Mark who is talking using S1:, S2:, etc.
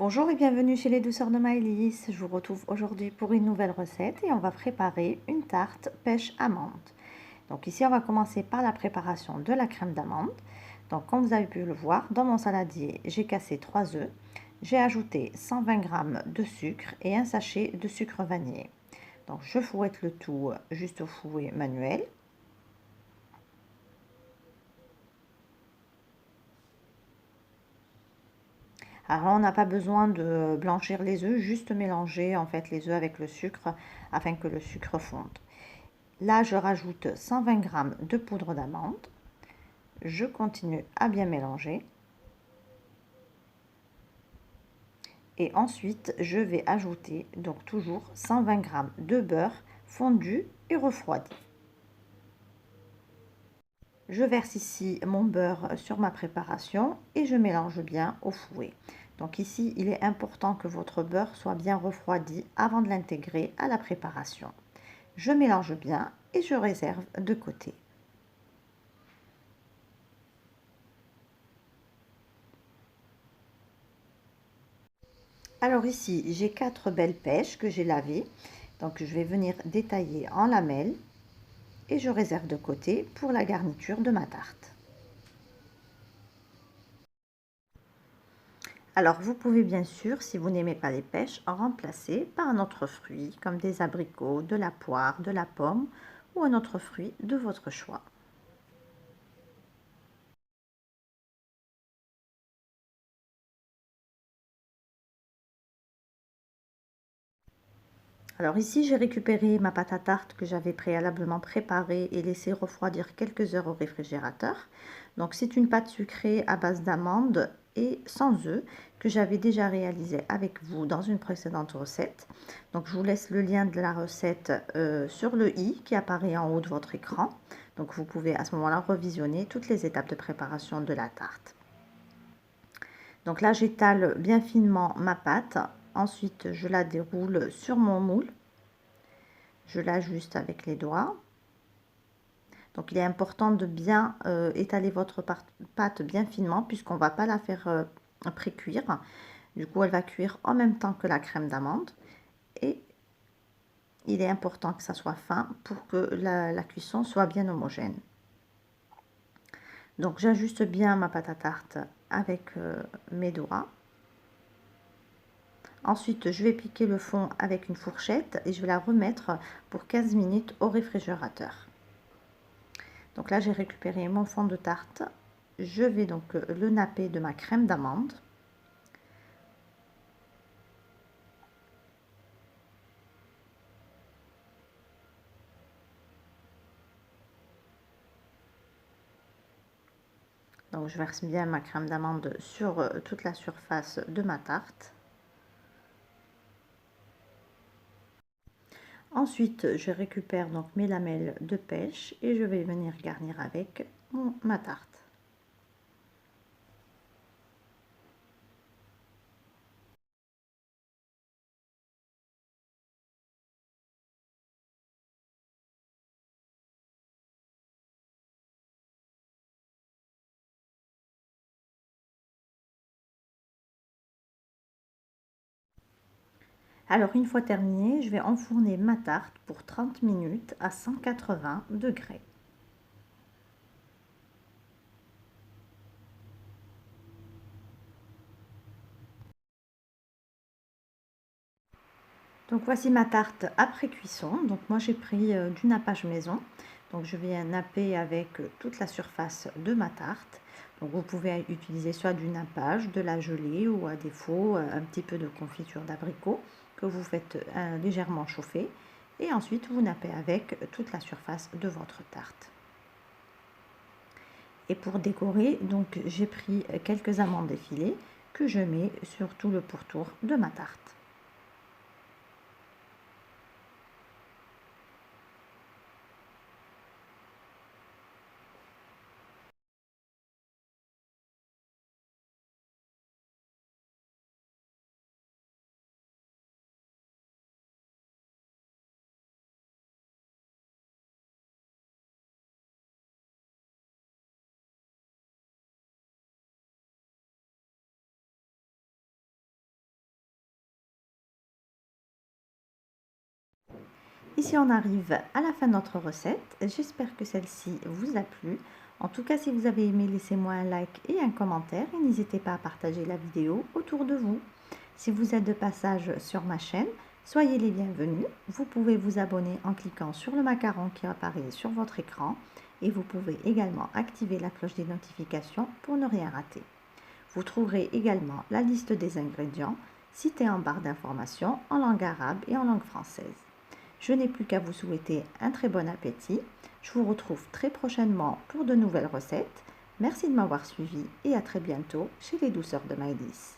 S1: Bonjour et bienvenue chez les douceurs de Maëlys. Je vous retrouve aujourd'hui pour une nouvelle recette et on va préparer une tarte pêche amande. Donc ici on va commencer par la préparation de la crème d'amande. Donc comme vous avez pu le voir, dans mon saladier j'ai cassé 3 œufs. J'ai ajouté 120 g de sucre et un sachet de sucre vanillé. Donc je fouette le tout juste au fouet manuel. Alors on n'a pas besoin de blanchir les œufs, juste mélanger en fait les œufs avec le sucre afin que le sucre fonde. Là, je rajoute 120 g de poudre d'amande. Je continue à bien mélanger. Et ensuite, je vais ajouter donc toujours 120 g de beurre fondu et refroidi. Je verse ici mon beurre sur ma préparation et je mélange bien au fouet. Donc ici, il est important que votre beurre soit bien refroidi avant de l'intégrer à la préparation. Je mélange bien et je réserve de côté. Alors ici, j'ai 4 belles pêches que j'ai lavées. Donc je vais venir détailler en lamelles et je réserve de côté pour la garniture de ma tarte. Alors vous pouvez bien sûr, si vous n'aimez pas les pêches, en remplacer par un autre fruit comme des abricots, de la poire, de la pomme ou un autre fruit de votre choix. Alors ici, j'ai récupéré ma pâte à tarte que j'avais préalablement préparée et laissée refroidir quelques heures au réfrigérateur. Donc c'est une pâte sucrée à base d'amandes et sans œufs que j'avais déjà réalisée avec vous dans une précédente recette. Donc je vous laisse le lien de la recette sur le i qui apparaît en haut de votre écran. Donc vous pouvez à ce moment-là revisionner toutes les étapes de préparation de la tarte. Donc là, j'étale bien finement ma pâte. Ensuite, je la déroule sur mon moule. Je l'ajuste avec les doigts. Donc il est important de bien étaler votre pâte bien finement puisqu'on ne va pas la faire pré-cuire. Du coup, elle va cuire en même temps que la crème d'amande. Et il est important que ça soit fin pour que la cuisson soit bien homogène. Donc j'ajuste bien ma pâte à tarte avec mes doigts. Ensuite, je vais piquer le fond avec une fourchette et je vais la remettre pour 15 minutes au réfrigérateur. Donc là, j'ai récupéré mon fond de tarte. Je vais donc le napper de ma crème d'amande. Donc je verse bien ma crème d'amande sur toute la surface de ma tarte. Ensuite, je récupère donc mes lamelles de pêche et je vais venir garnir avec ma tarte. Alors une fois terminé, je vais enfourner ma tarte pour 30 minutes à 180 degrés. Donc voici ma tarte après cuisson. Donc moi j'ai pris du nappage maison. Donc je viens napper avec toute la surface de ma tarte. Donc vous pouvez utiliser soit du nappage, de la gelée ou à défaut un petit peu de confiture d'abricot que vous faites légèrement chauffer. Et ensuite vous nappez avec toute la surface de votre tarte. Et pour décorer, donc j'ai pris quelques amandes effilées que je mets sur tout le pourtour de ma tarte. Ici, on arrive à la fin de notre recette. J'espère que celle-ci vous a plu. En tout cas, si vous avez aimé, laissez-moi un like et un commentaire et n'hésitez pas à partager la vidéo autour de vous. Si vous êtes de passage sur ma chaîne, soyez les bienvenus. Vous pouvez vous abonner en cliquant sur le macaron qui apparaît sur votre écran et vous pouvez également activer la cloche des notifications pour ne rien rater. Vous trouverez également la liste des ingrédients cités en barre d'informations en langue arabe et en langue française. Je n'ai plus qu'à vous souhaiter un très bon appétit. Je vous retrouve très prochainement pour de nouvelles recettes. Merci de m'avoir suivi et à très bientôt chez les douceurs de Maëlys.